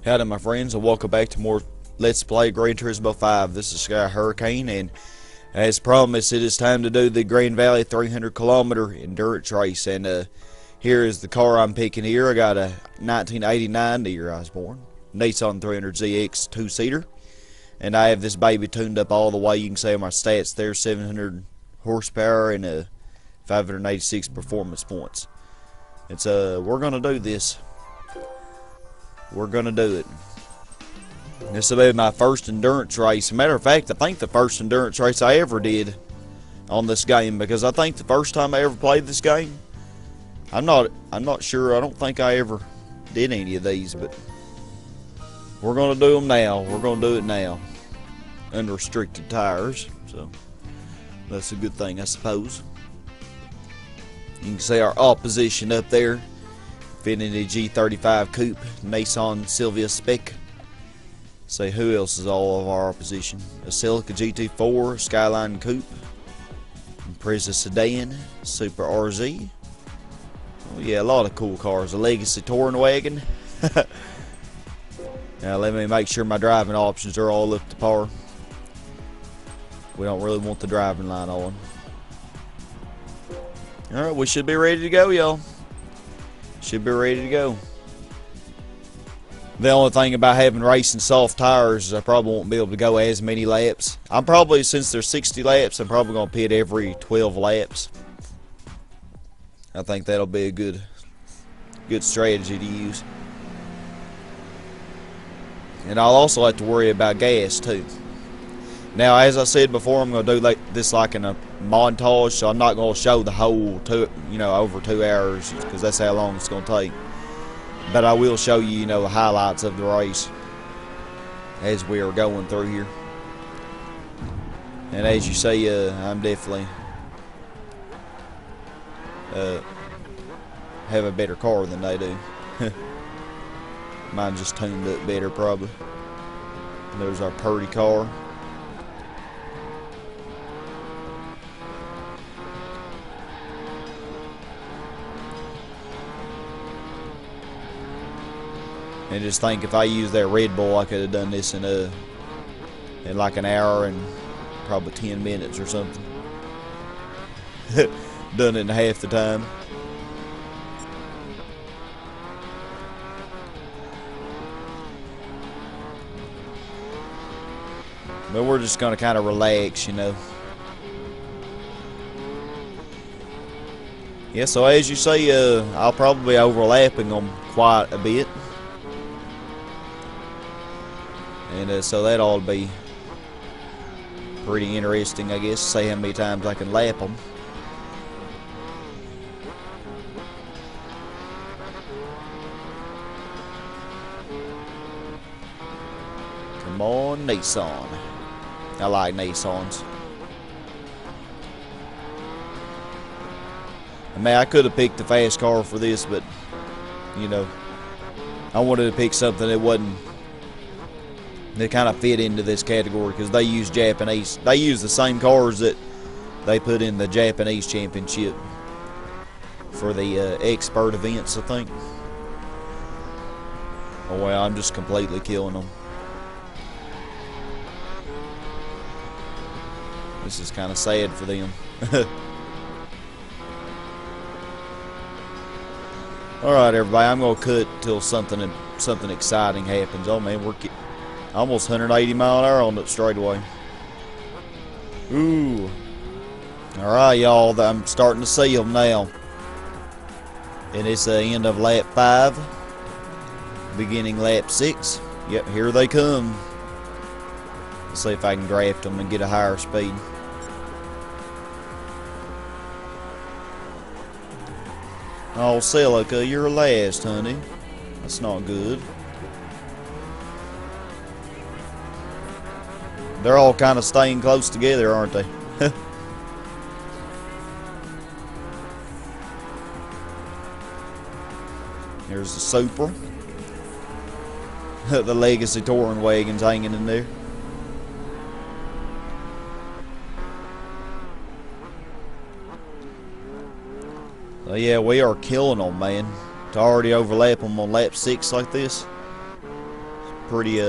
Howdy my friends, and welcome back to more Let's Play Gran Turismo 5. This is Sky Hurricane, and as promised, it is time to do the Grand Valley 300-kilometer endurance race. And here is the car I'm picking here. I got a 1989, the year I was born, Nissan 300ZX 2-seater. And I have this baby tuned up all the way. You can see my stats there, 700 horsepower and 586 performance points. It's we're gonna do this. We're gonna do it. This will be my first endurance race. Matter of fact, I think the first endurance race I ever did on this game, because I think the first time I ever played this game, I'm not sure. I don't think I ever did any of these, but we're gonna do them now. We're gonna do it now. Unrestricted tires, so that's a good thing, I suppose. You can see our opposition up there. Infiniti G35 Coupe, Nissan Silvia Spec. Say who else is all of our opposition? A Celica GT4, Skyline Coupe, Impreza Sedan, Super RZ. Oh yeah, a lot of cool cars. A Legacy Touring Wagon. Now let me make sure my driving options are all up to par. We don't really want the driving line on. Alright, we should be ready to go, y'all. Should be ready to go. The only thing about having racing soft tires is I probably won't be able to go as many laps. I'm probably, since there's 60 laps, I'm probably going to pit every 12 laps. I think that'll be a good strategy to use. And I'll also have to worry about gas too. Now, as I said before, I'm going to do this like in a montage, so I'm not going to show the whole over 2 hours, because that's how long it's going to take. But I will show you, the highlights of the race as we are going through here. And as you see, I'm definitely have a better car than they do. Mine just tuned up better, probably. There's our Purdy car. And just think, if I used that Red Bull, I could have done this in like an hour and probably 10 minutes or something. Done it in half the time. But we're just going to kind of relax, Yeah, so as you see, I'll probably be overlapping them quite a bit. And so that ought to be pretty interesting, I guess, see how many times I can lap them. Come on, Nissan. I like Nissans. I mean, I could have picked the fast car for this, but, I wanted to pick something that wasn't, they kind of fit into this category, because they use Japanese. They use the same cars that they put in the Japanese championship for the expert events, I think. Oh well, I'm just completely killing them. This is kind of sad for them. All right, everybody, I'm gonna cut till something exciting happens. Oh man, we're almost 180 mile an hour on that straightaway. Ooh. Alright, y'all. I'm starting to see them now. And it's the end of lap 5. Beginning lap 6. Yep, here they come. Let's see if I can draft them and get a higher speed. Oh, Celica, you're last, honey. That's not good. They're all kind of staying close together, aren't they? Here's the Supra. The Legacy Touring Wagon's hanging in there. So yeah, we are killing them, man. To already overlap them on lap 6 like this. pretty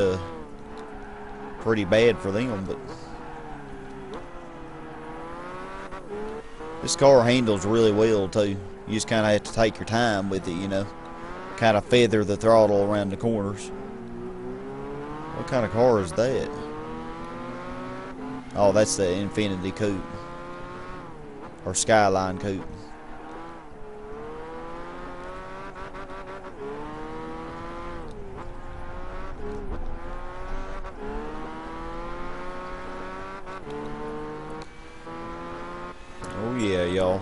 bad for them, but this car handles really well too. You just kind of have to take your time with it, you know. Kind of feather the throttle around the corners. What kind of car is that? Oh, that's the Infinity Coupe. Or Skyline Coupe. Oh yeah, y'all.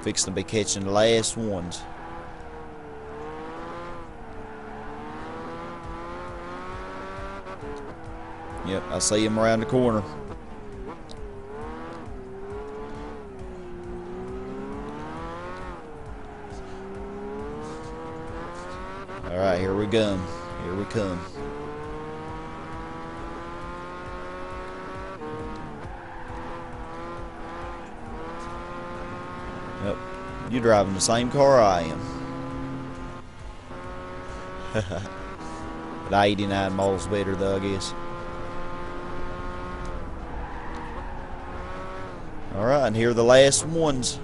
Fixing to be catching the last ones. Yep, I see him around the corner. Alright, here we come. Here we come. Yep, you're driving the same car I am. But 89 miles better though, I guess. Alright, and here are the last ones.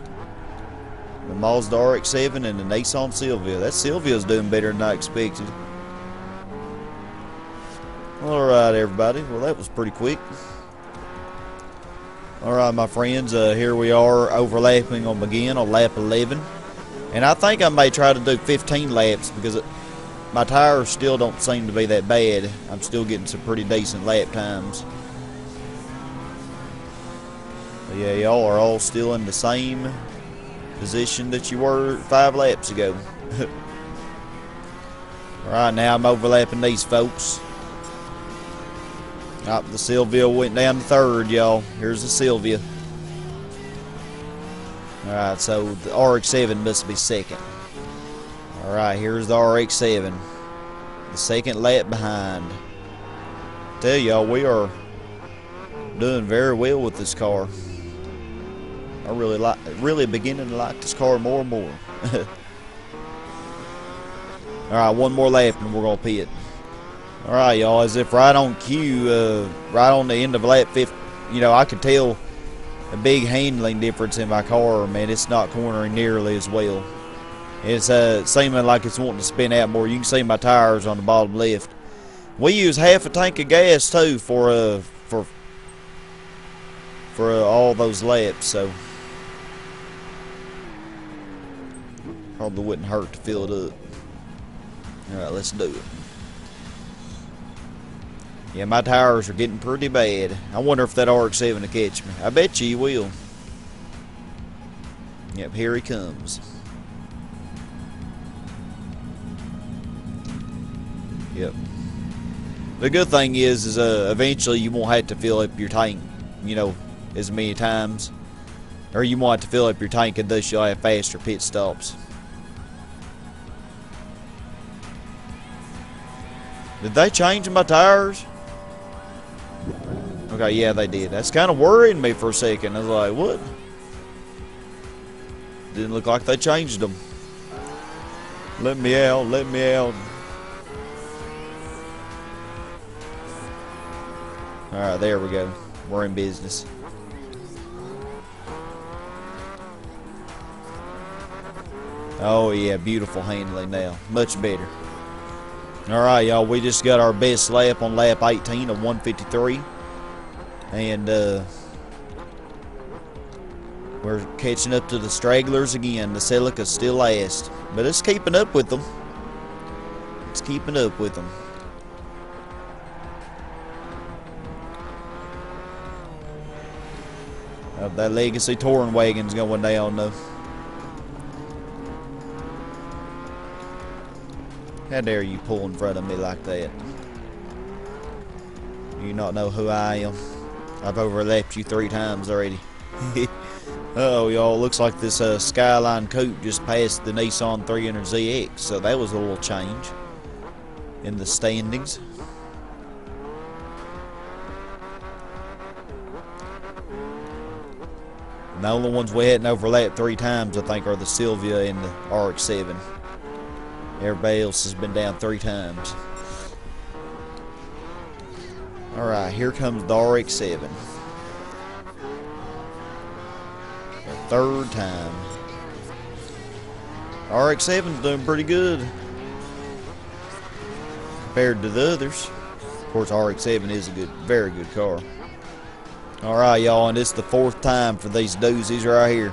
The Mazda RX-7 and the Nissan Silvia. That Silvia's doing better than I expected. Alright, everybody. Well, that was pretty quick. Alright, my friends. Here we are overlapping them again on lap 11. And I think I may try to do 15 laps because my tires still don't seem to be that bad. I'm still getting some pretty decent lap times. But yeah, y'all are all still in the same position that you were 5 laps ago. Alright, now I'm overlapping these folks. The Silvia went down to 3rd, y'all. Here's the Silvia. Alright, so the RX-7 must be 2nd. Alright, here's the RX-7. The 2nd lap behind. Tell y'all, we are doing very well with this car. I really beginning to like this car more and more. Alright, one more lap and we're gonna pit. Alright, y'all, as if right on cue, right on the end of lap 50, you know, I could tell a big handling difference in my car, man. It's not cornering nearly as well. It's seeming like it's wanting to spin out more. You can see my tires on the bottom left. We use half a tank of gas too for all those laps, so probably wouldn't hurt to fill it up. Alright, let's do it. Yeah, my tires are getting pretty bad. I wonder if that RX-7 will catch me. I bet you he will. Yep, here he comes. Yep. The good thing is eventually you won't have to fill up your tank, you know, as many times. Or you won't have to fill up your tank, and thus you'll have faster pit stops. Did they change my tires? Okay, yeah, they did. That's kind of worrying me for a second. I was like, what? Didn't look like they changed them. Let me out, let me out. Alright, there we go. We're in business. Oh, yeah, beautiful handling now. Much better. Alright, y'all, we just got our best lap on lap 18 of 153. And, we're catching up to the stragglers again. The Celica's still last. But it's keeping up with them. It's keeping up with them. That Legacy touring wagon's going down, though. How dare you pull in front of me like that? Do you not know who I am? I've overlapped you 3 times already. Uh-oh, y'all. Looks like this Skyline Coupe just passed the Nissan 300ZX. So that was a little change in the standings. And the only ones we hadn't overlapped 3 times, I think, are the Silvia and the RX-7. Everybody else has been down 3 times. Alright, here comes the RX-7. The 3rd time. RX-7's doing pretty good compared to the others. Of course, RX-7 is a very good car. Alright, y'all, and it's the 4th time for these doozies right here.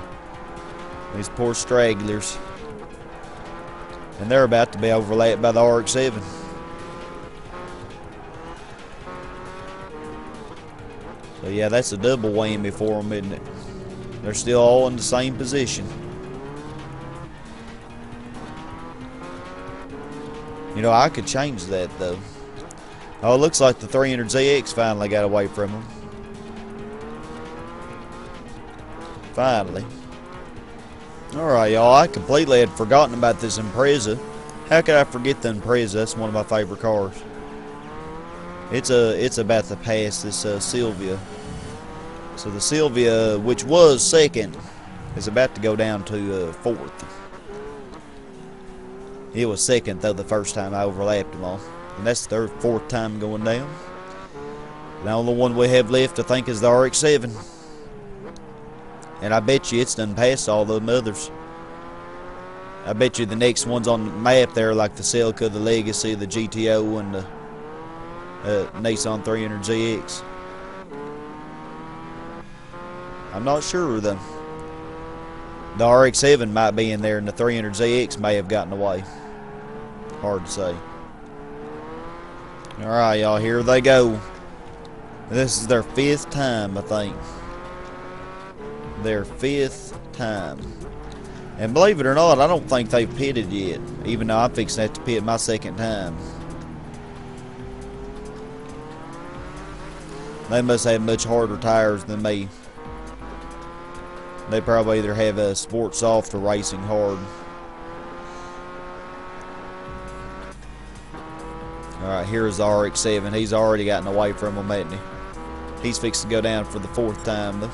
These poor stragglers. And they're about to be overlapped by the RX-7. So yeah, that's a double whammy for them, isn't it? They're still all in the same position. You know, I could change that though. Oh, it looks like the 300ZX finally got away from them. Finally. Alright, y'all, I completely had forgotten about this Impreza. How could I forget the Impreza? That's one of my favorite cars. It's about to pass this Sylvia. So the Sylvia, which was 2nd, is about to go down to 4th. It was 2nd though the first time I overlapped them all. And that's the 4th time going down. The only one we have left, I think, is the RX-7. And I bet you it's done past all the others. I bet you the next ones on the map there, like the Celica, the Legacy, the GTO, and the Nissan 300ZX. I'm not sure though. The RX-7 might be in there, and the 300ZX may have gotten away. Hard to say. Alright, y'all, here they go. This is their 5th time, I think. Their 5th time. And believe it or not, I don't think they've pitted yet, even though I'm fixing to have to pit my 2nd time. They must have much harder tires than me. They probably either have a sport soft or racing hard. Alright, here's the RX-7. He's already gotten away from him, hasn't he? He's fixed to go down for the 4th time, though.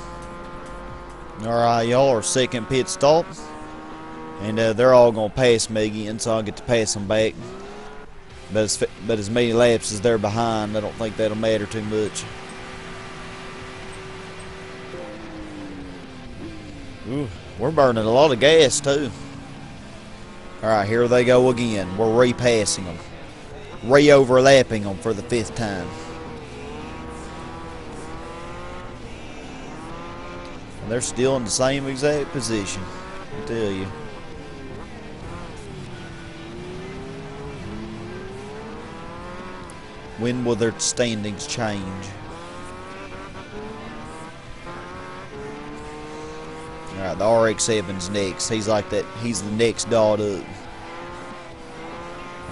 Alright, y'all, our 2nd pit stop. And they're all going to pass me again, so I'll get to pass them back. But as many laps as they're behind, I don't think that'll matter too much. Ooh, we're burning a lot of gas, too. Alright, here they go again. We're repassing them. Re-overlapping them for the 5th time. And they're still in the same exact position, I tell you. When will their standings change? Alright, the RX-7's next. He's like that. He's the next dot up.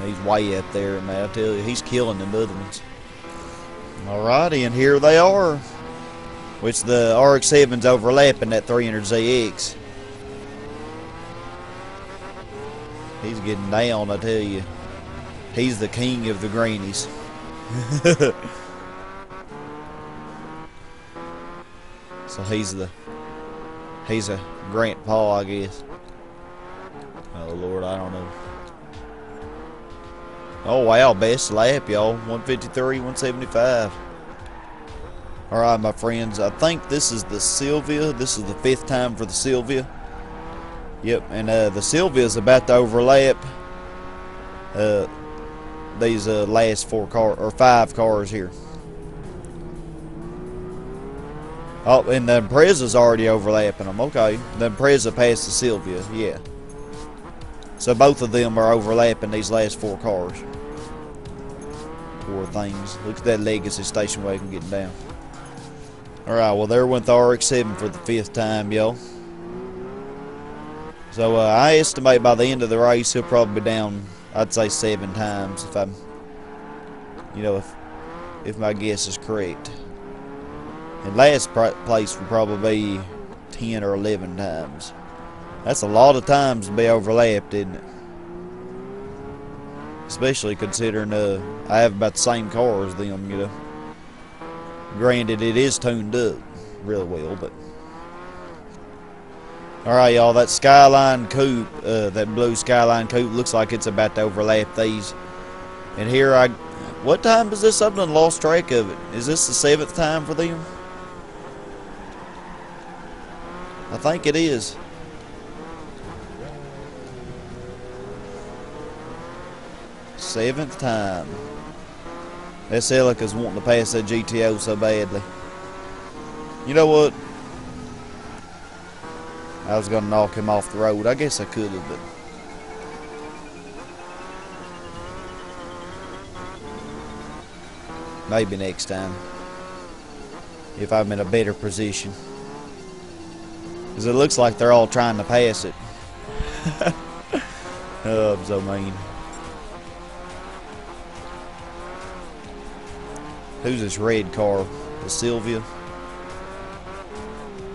He's way up there, man. I tell you, he's killing them other ones. Alrighty, and here they are. Which the RX-7's overlapping that 300ZX. He's getting down, I tell you. He's the king of the greenies. So he's a grandpa, I guess. Oh Lord, I don't know. Oh wow, best lap, y'all. 153, 175. Alright, my friends, I think this is the Sylvia. This is the 5th time for the Sylvia. Yep, and the Sylvia is about to overlap these last 5 cars here. Oh, and the Impreza's already overlapping them. Okay, the Impreza passed the Sylvia, yeah. So both of them are overlapping these last 4 cars. Poor things. Look at that Legacy station wagon getting down. Alright, well there went the RX-7 for the 5th time, y'all. So I estimate by the end of the race he'll probably be down, I'd say 7 times if I'm, you know, if my guess is correct. And last place would probably be 10 or 11 times. That's a lot of times to be overlapped, isn't it? Especially considering I have about the same car as them, you know. Granted, it is tuned up really well, but Alright, y'all, that Skyline Coupe, that blue Skyline Coupe, looks like it's about to overlap these. And here what time is this? I've done lost track of it. Is this the 7th time for them? I think it is. Seventh time. That Celica's wanting to pass that GTO so badly. You know what? I was going to knock him off the road. I guess I could have, but... maybe next time. If I'm in a better position. Because it looks like they're all trying to pass it. Oh, I'm so mean. Who's this red car? The Sylvia?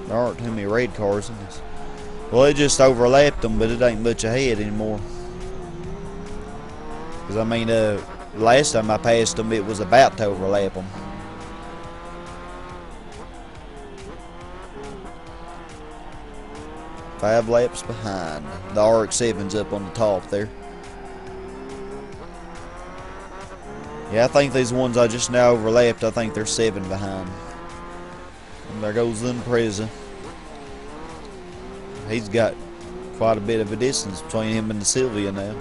There aren't too many red cars in this. Well, it just overlapped them, but it ain't much ahead anymore. Because, I mean, last time I passed them, it was about to overlap them. Five laps behind. The RX-7's up on the top there. Yeah, I think these ones I just now overlapped, I think they're 7 behind. And there goes the Impreza. He's got quite a bit of a distance between him and the Sylvia now.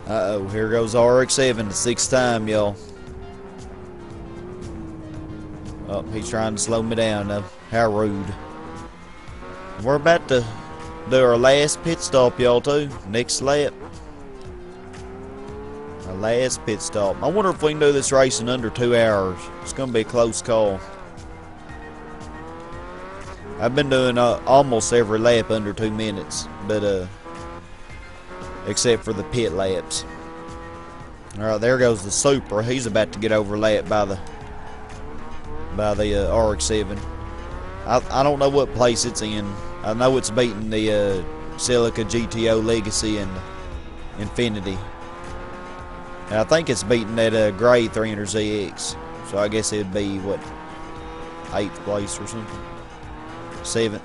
Uh-oh, here goes RX-7, the 6th time, y'all. Oh, he's trying to slow me down now. How rude. We're about to do our last pit stop, y'all, too. Next lap. Our last pit stop. I wonder if we can do this race in under 2 hours. It's going to be a close call. I've been doing almost every lap under 2 minutes, but except for the pit laps. Alright, there goes the Supra. He's about to get overlapped by the RX-7. I don't know what place it's in. I know it's beating the Celica GTO Legacy and Infinity. And I think it's beating that gray 300ZX. So I guess it'd be, what, 8th place or something? 7th.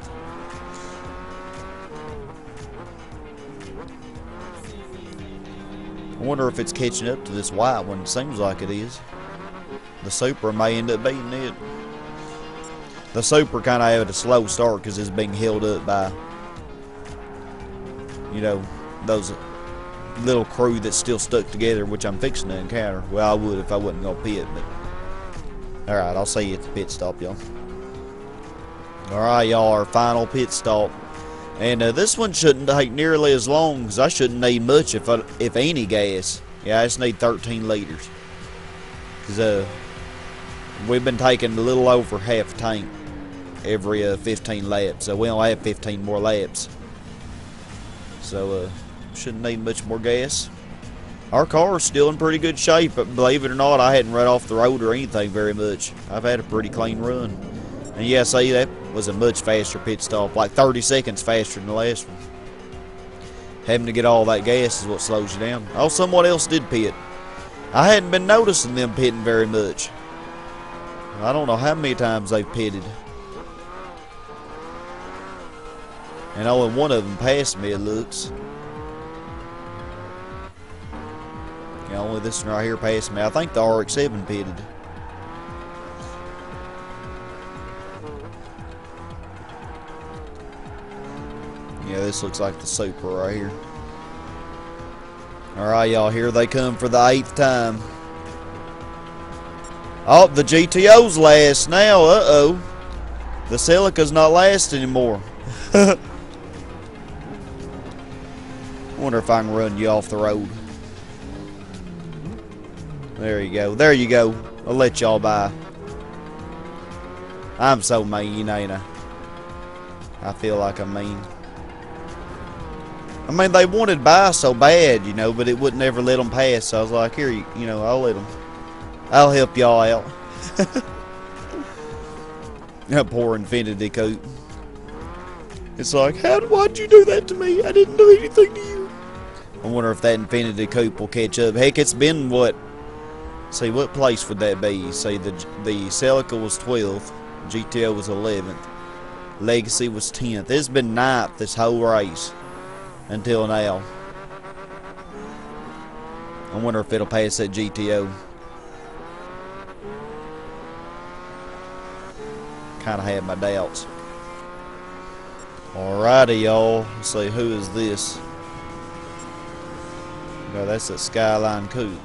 I wonder if it's catching up to this white one. It seems like it is. The Supra may end up beating it. The Supra kind of had a slow start because it's being held up by, you know, those little crew that's still stuck together, which I'm fixing to encounter. Well, I would if I wasn't going to pit, but... Alright, I'll see you at the pit stop, y'all. Alright, y'all, our final pit stop. And this one shouldn't take nearly as long, because I shouldn't need much, if any, gas. Yeah, I just need 13 liters. Because we've been taking a little over half a tank every 15 laps. So we only have 15 more laps. So shouldn't need much more gas. Our car is still in pretty good shape, but believe it or not, I hadn't run off the road or anything very much. I've had a pretty clean run. And yeah, see, that was a much faster pit stop, like 30 seconds faster than the last one. Having to get all that gas is what slows you down. Oh, someone else did pit. I hadn't been noticing them pitting very much. I don't know how many times they've pitted. And only one of them passed me, it looks. Yeah, only this one right here passed me. I think the RX-7 pitted. Yeah, this looks like the Supra right here. Alright, y'all, here they come for the 8th time. Oh, the GTO's last now. Uh-oh. The Celica's not last anymore. Wonder if I can run you off the road. There you go. There you go. I'll let y'all by. I'm so mean, ain't I? I feel like I'm mean. I mean, they wanted by so bad, you know, but it wouldn't ever let them pass. So I was like, here, you know, I'll let them. I'll help y'all out. That poor Infinity Coupe. It's like, why'd you do that to me? I didn't do anything to you. I wonder if that Infinity Coupe will catch up. Heck, it's been what? See, what place would that be? See, the Celica was 12th. GTO was 11th. Legacy was 10th. It's been 9th this whole race until now. I wonder if it'll pass that GTO. Kind of had my doubts. Alrighty, y'all. Let's see, who is this? No, that's a Skyline Coupe.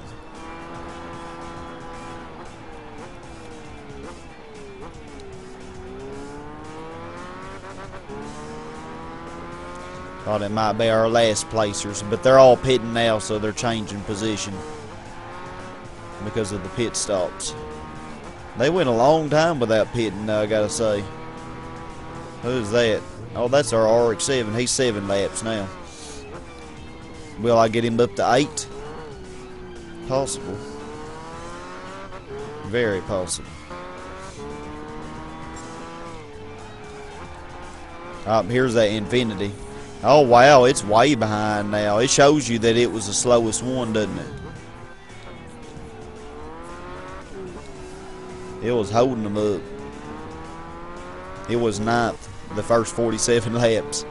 Thought it might be our last placers, but they're all pitting now, so they're changing position because of the pit stops. They went a long time without pitting, I gotta say. Who's that? Oh, that's our RX-7. He's 7 laps now. Will I get him up to 8? Possible. Very possible. Here's that Infinity. Oh, wow, it's way behind now. It shows you that it was the slowest one, doesn't it? It was holding them up. It was 9th the first 47 laps.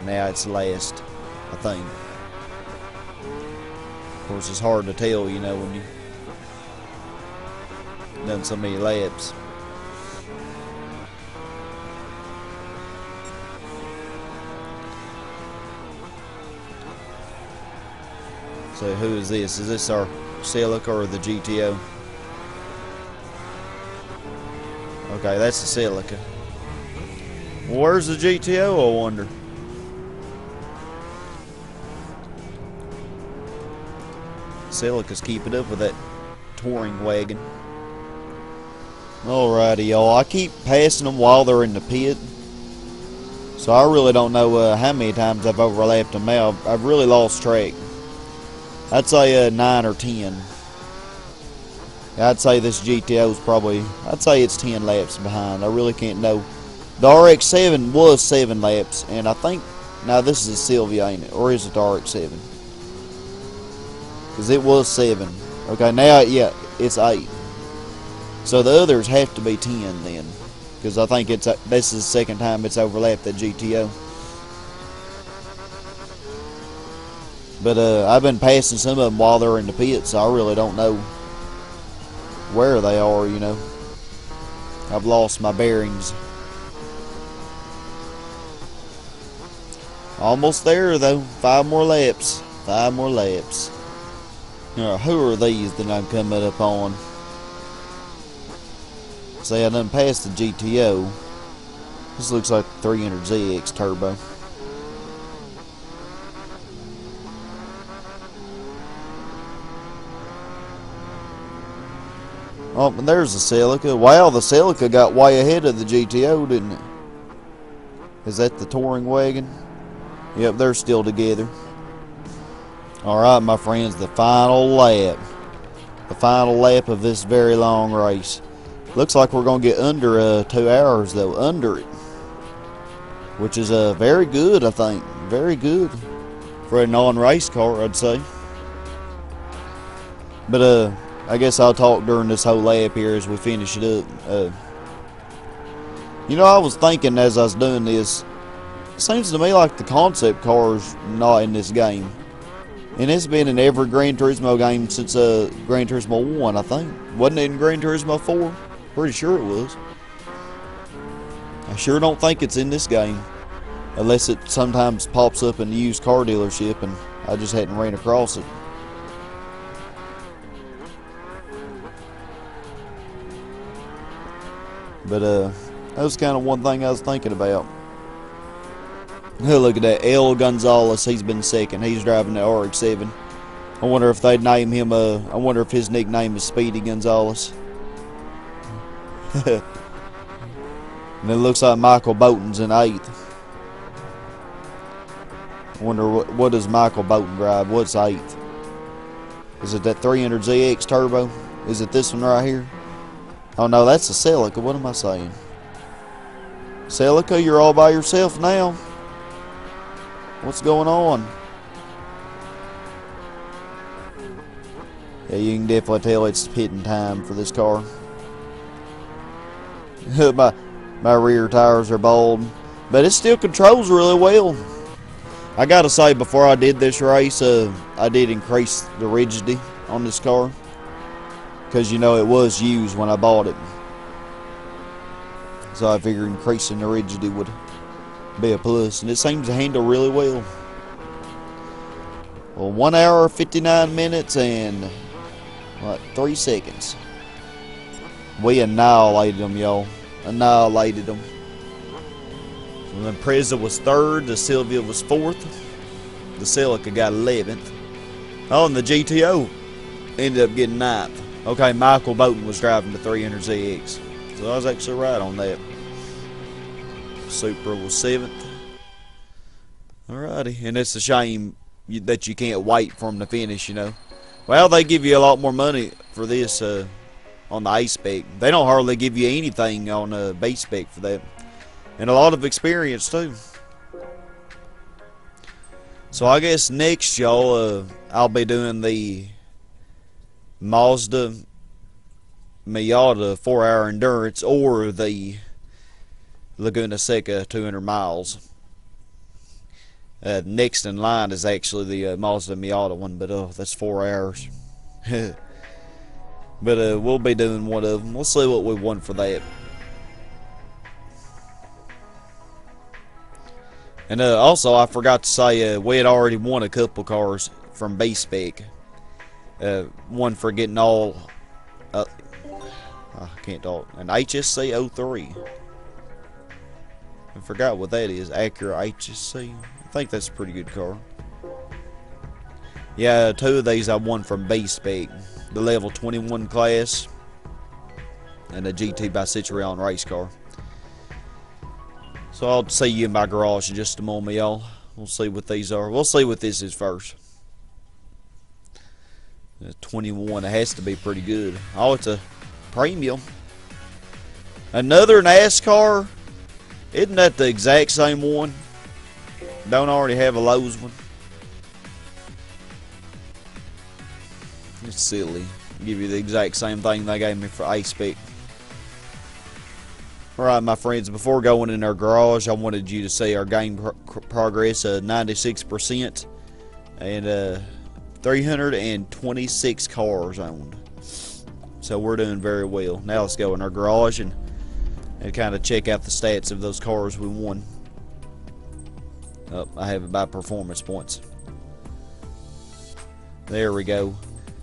Now it's last, I think. Of course, it's hard to tell, you know, when you've done so many laps. So who is this? Is this our Celica or the GTO? Okay, that's the Celica. Where's the GTO, I wonder? Celica's keeping up with that touring wagon. Alrighty, y'all. I keep passing them while they're in the pit. So I really don't know how many times I've overlapped them now. I've really lost track. I'd say 9 or 10. I'd say this GTO is probably, I'd say it's 10 laps behind. I really can't know. The RX-7 was 7 laps, and I think, now this is a Sylvia, ain't it? Or is it the RX-7? Because it was 7. Okay, now, yeah, it's 8. So the others have to be 10 then. Because I think this is the second time it's overlapped that GTO. But I've been passing some of them while they're in the pit, so I really don't know where they are, you know. I've lost my bearings. Almost there, though. 5 more laps. 5 more laps. Who are these that I'm coming up on? See, I done passed the GTO. This looks like 300ZX Turbo. Oh, and there's the Celica. Wow, the Celica got way ahead of the GTO, didn't it? Is that the touring wagon? Yep, they're still together. Alright, my friends, the final lap. The final lap of this very long race. Looks like we're going to get under 2 hours, though. Under it. Which is very good, I think. Very good. For a non-race car, I'd say. But, I guess I'll talk during this whole lap here as we finish it up. You know, I was thinking as I was doing this, it seems to me like the concept car's not in this game. And it's been in every Gran Turismo game since Gran Turismo 1, I think. Wasn't it in Gran Turismo 4? Pretty sure it was. I sure don't think it's in this game. Unless it sometimes pops up in the used car dealership and I just hadn't ran across it. But that was kind of one thing I was thinking about. Oh, look at that, El Gonzalez. He's been second. He's driving the RX-7. I wonder if they'd name him. I wonder if his nickname is Speedy Gonzalez. And it looks like Michael Bowden's in 8th. I wonder what does Michael Bowden drive? What's 8th? Is it that 300ZX Turbo? Is it this one right here? Oh no, that's a Celica. What am I saying? Celica, you're all by yourself now. What's going on? Yeah, you can definitely tell it's pitting time for this car. my rear tires are bald, but it still controls really well. I gotta say, before I did this race, I did increase the rigidity on this car, because you know it was used when I bought it, so I figured increasing the rigidity would be a plus, and it seems to handle really well. Well, 1 hour 59 minutes and what, 3 seconds. We annihilated them, y'all. Annihilated them. And then Preza was 3rd, the Sylvia was 4th, the Celica got 11th. Oh, and the GTO ended up getting 9th. Okay, Michael Bowden was driving the 300ZX, so I was actually right on that. Supra was 7th. Alrighty, and it's a shame that you can't wait for them to finish, you know. Well, they give you a lot more money for this on the A spec. They don't hardly give you anything on B spec for that. And a lot of experience too. So I guess next, y'all, I'll be doing the Mazda Miata 4-hour endurance or the Laguna Seca 200 miles. Next in line is actually the Mazda Miata one, but that's 4 hours. But we'll be doing one of them. We'll see what we won for that. And also, I forgot to say, we had already won a couple cars from B spec. One for getting all, I can't talk, an HSC 03. I forgot what that is. Acura HSC. I think that's a pretty good car. Yeah, 2 of these I won from B spec. The level 21 class and a GT by Citroen race car. So I'll see you in my garage in just a moment, y'all. We'll see what these are. We'll see what this is first. 21, it has to be pretty good. Oh, it's a premium. Another NASCAR. Isn't that the exact same one? Don't already have a Lowe's one? It's silly. Give you the exact same thing they gave me for A spec. Alright, my friends, before going in our garage, I wanted you to see our game progress, 96%, and 326 cars owned. So we're doing very well. Now let's go in our garage and kind of check out the stats of those cars we won. Oh, I have it by performance points. There we go.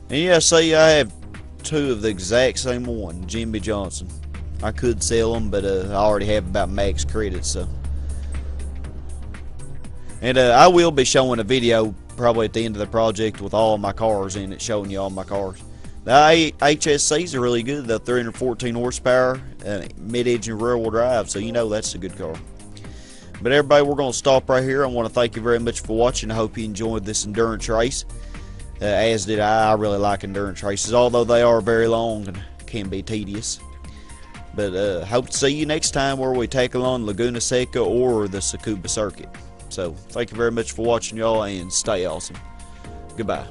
And yeah, see, I have 2 of the exact same one, Jimmy Johnson. I could sell them, but I already have about max credits, so. And I will be showing a video probably at the end of the project with all my cars in it, showing you all my cars. The HSCs are really good. They're 314 horsepower, mid-engine rear-wheel drive, so you know that's a good car. But everybody, we're going to stop right here. I want to thank you very much for watching. I hope you enjoyed this endurance race, as did I. I really like endurance races, although they are very long and can be tedious. But hope to see you next time where we take along Laguna Seca or the Tsukuba circuit. So thank you very much for watching, y'all, and stay awesome. Goodbye.